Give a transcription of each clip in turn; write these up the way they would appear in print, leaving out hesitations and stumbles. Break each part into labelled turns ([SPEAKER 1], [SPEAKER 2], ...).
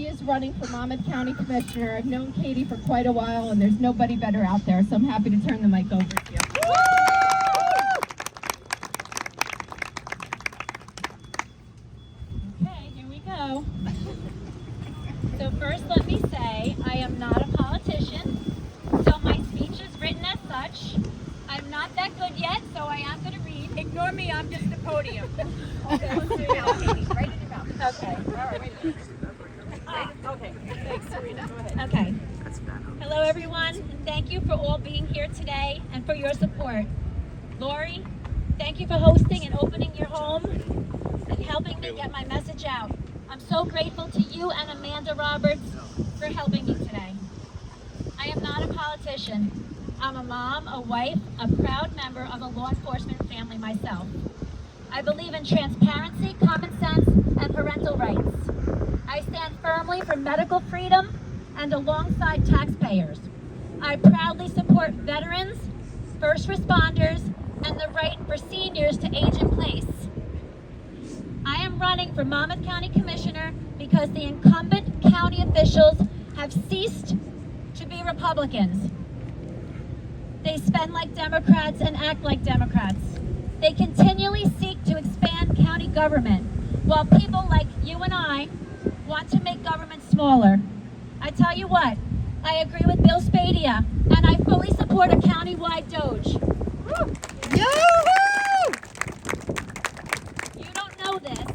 [SPEAKER 1] Katie is running for Monmouth County Commissioner. I've known Katie for quite a while, and there's nobody better out there, so I'm happy to turn the mic over to you.
[SPEAKER 2] Okay, here we go. So first let me say, I am not a politician, so my speech is written as such. I'm not that good yet, so I am going to read. Ignore me, I'm just the podium. Okay, let's do it now, Katie. Right in your mouth. Okay, all right, wait a minute. Okay, thanks, Serena. Go ahead. Okay. Hello, everyone, and thank you for all being here today and for your support. Lori, thank you for hosting and opening your home and helping me get my message out. I'm so grateful to you and Amanda Roberts for helping me today. I am not a politician. I'm a mom, a wife, a proud member of a law enforcement family myself. I believe in transparency, common sense, and parental rights. I stand firmly for medical freedom and alongside taxpayers. I proudly support veterans, first responders, and the right for seniors to age in place. I am running for Monmouth County Commissioner because the incumbent county officials have ceased to be Republicans. They spend like Democrats and act like Democrats. They continually seek to expand county government, while people like you and I want to make government smaller. I tell you what, I agree with Bill Spadia, and I fully support a county-wide Doge. You don't know this,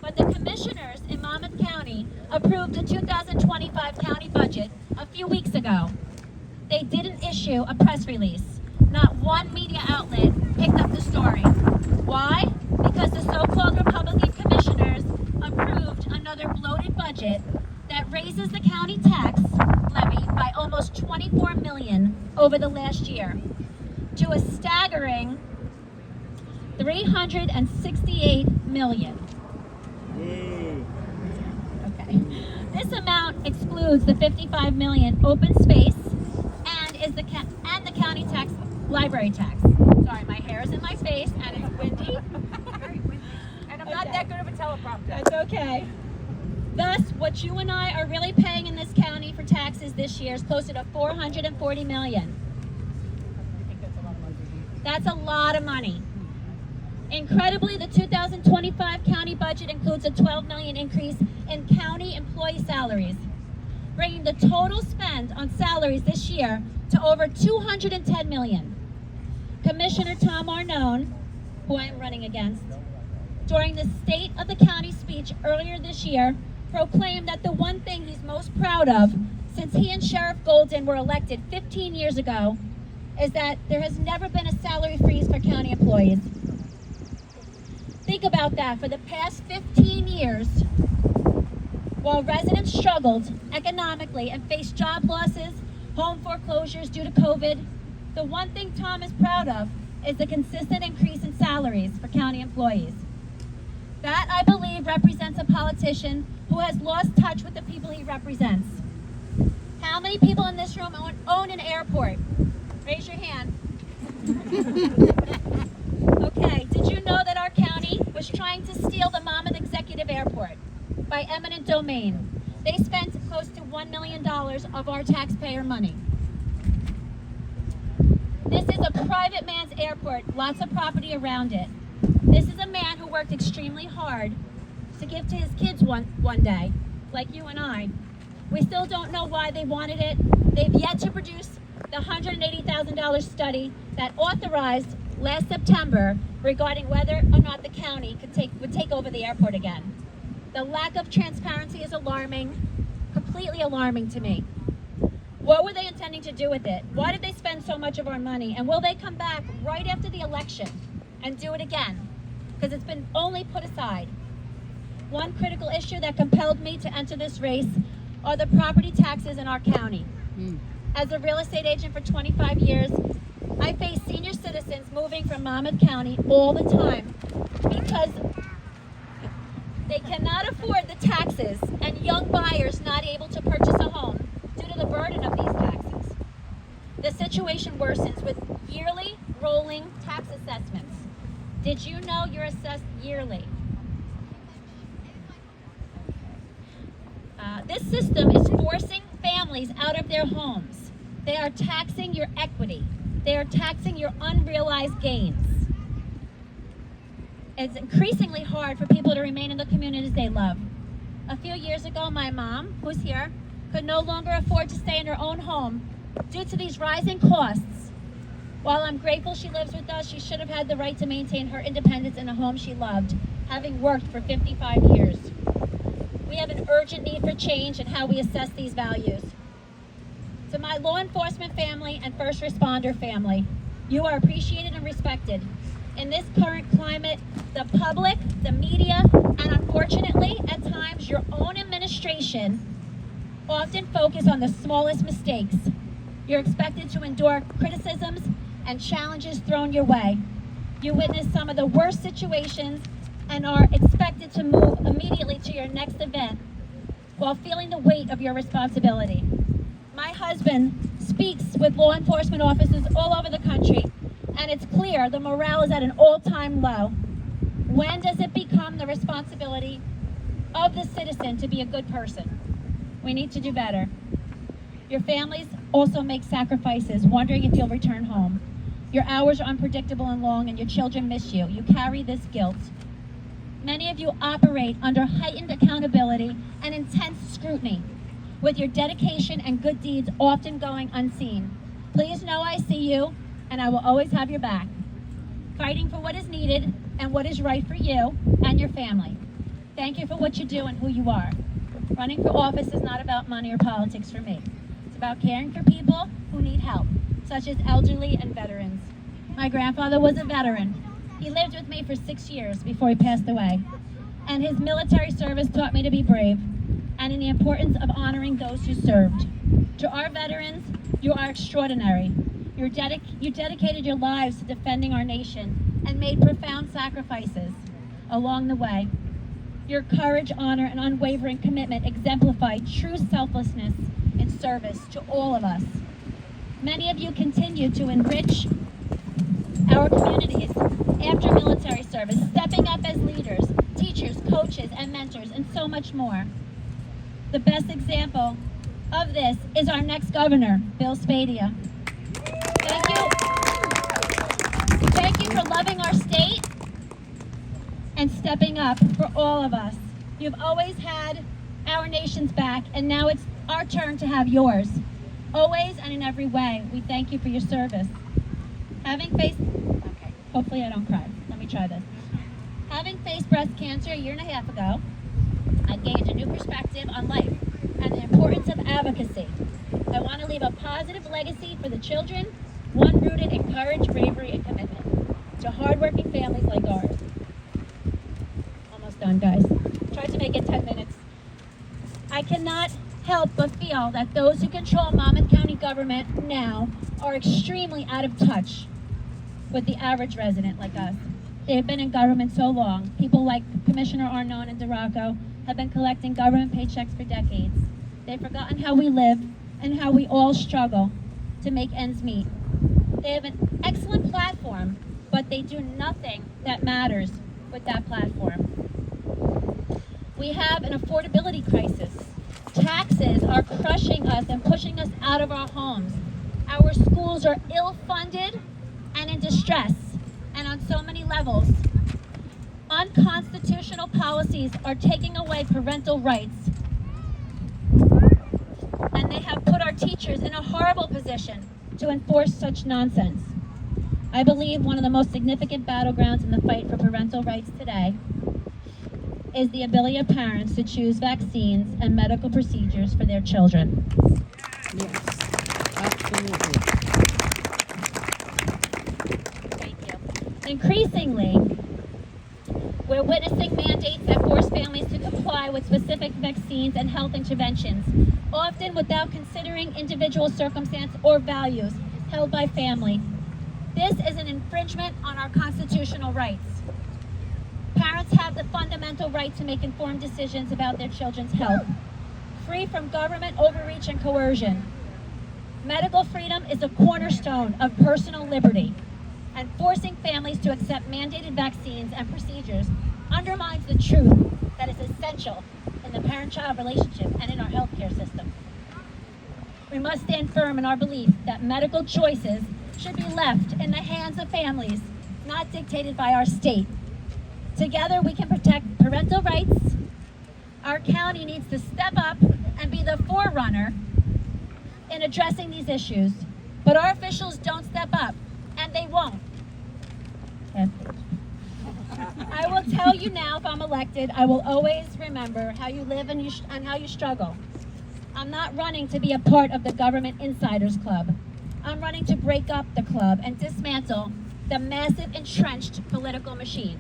[SPEAKER 2] but the commissioners in Monmouth County approved the 2025 county budget a few weeks ago. They didn't issue a press release. Not one media outlet picked up the story. Why? Because the so-called Republican commissioners approved another bloated budget that raises the county tax levy by almost $24 million over the last year to a staggering $368 million. Okay. This amount excludes the $55 million open space and the county tax, library tax. Sorry, my hair is in my face and it's windy. And I'm not that good of a teleprompter. That's okay. Thus, what you and I are really paying in this county for taxes this year is closer to $440 million. I think that's a lot of money. That's a lot of money. Incredibly, the 2025 county budget includes a $12 million increase in county employee salaries, bringing the total spend on salaries this year to over $210 million. Commissioner Tom Arnone, who I am running against, during the State of the County speech earlier this year, proclaimed that the one thing he's most proud of since he and Sheriff Golden were elected 15 years ago is that there has never been a salary freeze for county employees. Think about that. For the past 15 years, while residents struggled economically and faced job losses, home foreclosures due to COVID, the one thing Tom is proud of is the consistent increase in salaries for county employees. That, I believe, represents a politician who has lost touch with the people he represents. How many people in this room own an airport? Raise your hand. Okay, did you know that our county was trying to steal the Monmouth Executive Airport by eminent domain? They spent close to $1 million of our taxpayer money. This is a private man's airport, lots of property around it. This is a man who worked extremely hard to give to his kids one day, like you and I. We still don't know why they wanted it. They've yet to produce the $180,000 study that authorized last September regarding whether or not the county would take over the airport again. The lack of transparency is alarming, completely alarming to me. What were they intending to do with it? Why did they spend so much of our money? And will they come back right after the election and do it again? Because it's been only put aside. One critical issue that compelled me to enter this race are the property taxes in our county. As a real estate agent for 25 years, I face senior citizens moving from Monmouth County all the time because they cannot afford the taxes and young buyers not able to purchase a home due to the burden of these taxes. The situation worsens with yearly rolling tax assessments. Did you know you're assessed yearly? This system is forcing families out of their homes. They are taxing your equity. They are taxing your unrealized gains. It's increasingly hard for people to remain in the communities they love. A few years ago, my mom, who's here, could no longer afford to stay in her own home due to these rising costs. While I'm grateful she lives with us, she should have had the right to maintain her independence in a home she loved, having worked for 55 years. We have an urgent need for change in how we assess these values. To my law enforcement family and first responder family, you are appreciated and respected. In this current climate, the public, the media, and unfortunately, at times, your own administration often focus on the smallest mistakes. You're expected to endure criticisms and challenges thrown your way. You witness some of the worst situations and are expected to move immediately to your next event while feeling the weight of your responsibility. My husband speaks with law enforcement officers all over the country, and it's clear the morale is at an all-time low. When does it become the responsibility of the citizen to be a good person? We need to do better. Your families also make sacrifices, wondering if you'll return home. Your hours are unpredictable and long, and your children miss you. You carry this guilt. Many of you operate under heightened accountability and intense scrutiny, with your dedication and good deeds often going unseen. Please know I see you, and I will always have your back, fighting for what is needed and what is right for you and your family. Thank you for what you do and who you are. Running for office is not about money or politics for me. It's about caring for people who need help, such as elderly and veterans. My grandfather was a veteran. He lived with me for 6 years before he passed away. And his military service taught me to be brave and in the importance of honoring those who served. To our veterans, you are extraordinary. You dedicated your lives to defending our nation and made profound sacrifices along the way. Your courage, honor, and unwavering commitment exemplify true selflessness in service to all of us. Many of you continue to enrich our communities after military service, stepping up as leaders, teachers, coaches, and mentors, and so much more. The best example of this is our next governor, Bill Spadia. Thank you. Thank you for loving our state and stepping up for all of us. You've always had our nation's back, and now it's our turn to have yours. Always and in every way, we thank you for your service. Hopefully I don't cry. Let me try this. Having faced breast cancer a year and a half ago, I've gained a new perspective on life and the importance of advocacy. I want to leave a positive legacy for the children, one rooted in courage, bravery, and commitment to hardworking families like ours. Almost done, guys. Tried to make it 10 minutes. I cannot help but feel that those who control Monmouth County government now are extremely out of touch with the average resident like us. They have been in government so long. People like Commissioner Arnone and DeRocco have been collecting government paychecks for decades. They've forgotten how we live and how we all struggle to make ends meet. They have an excellent platform, but they do nothing that matters with that platform. We have an affordability crisis. Taxes are crushing us and pushing us out of our homes. Our schools are ill-funded and in distress, and on so many levels. Unconstitutional policies are taking away parental rights, and they have put our teachers in a horrible position to enforce such nonsense. I believe one of the most significant battlegrounds in the fight for parental rights today is the ability of parents to choose vaccines and medical procedures for their children.
[SPEAKER 3] Yes, absolutely.
[SPEAKER 2] Thank you. Increasingly, we're witnessing mandates that force families to comply with specific vaccines and health interventions, often without considering individual circumstance or values held by family. This is an infringement on our constitutional rights. Parents have the fundamental right to make informed decisions about their children's health, free from government overreach and coercion. Medical freedom is a cornerstone of personal liberty, and forcing families to accept mandated vaccines and procedures undermines the truth that is essential in in the parent-child relationship and in our healthcare system. We must stand firm in our belief that medical choices should be left in the hands of families, not dictated by our state. Together we can protect parental rights. Our county needs to step up and be the forerunner in addressing these issues. But our officials don't step up, and they won't. I will tell you now, if I'm elected, I will always remember how you live and how you struggle. I'm not running to be a part of the government insiders club. I'm running to break up the club and dismantle the massive entrenched political machine.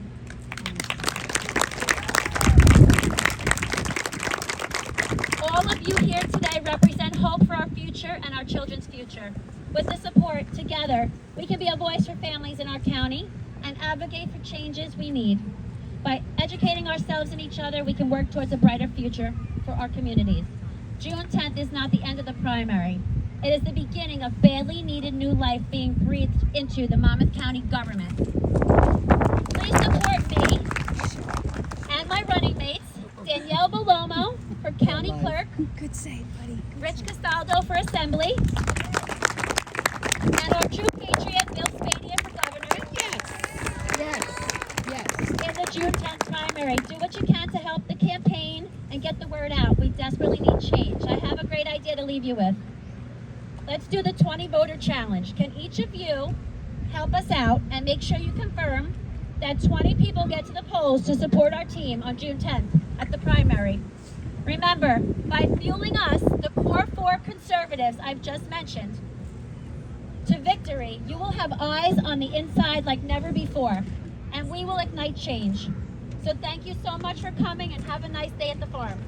[SPEAKER 2] All of you here today represent hope for our future and our children's future. With the support, together, we can be a voice for families in our county and advocate for changes we need. By educating ourselves and each other, we can work towards a brighter future for our communities. June 10th is not the end of the primary. It is the beginning of badly needed new life being breathed into the Monmouth County government. Please support me and my running mates, Danielle Belomo for County Clerk,
[SPEAKER 3] Good save, buddy.
[SPEAKER 2] Rich Castaldo for Assembly, and our true patriot, Bill Spadea for Governor.
[SPEAKER 3] Yes.
[SPEAKER 2] In the June 10th primary. Do what you can to help the campaign and get the word out. We desperately need change. I have a great idea to leave you with. Let's do the 20 voter challenge. Can each of you help us out and make sure you confirm that 20 people get to the polls to support our team on June 10th at the primary? Remember, by fueling us, the core 4 conservatives I've just mentioned, to victory, you will have eyes on the inside like never before, and we will ignite change. So thank you so much for coming, and have a nice day at the farm.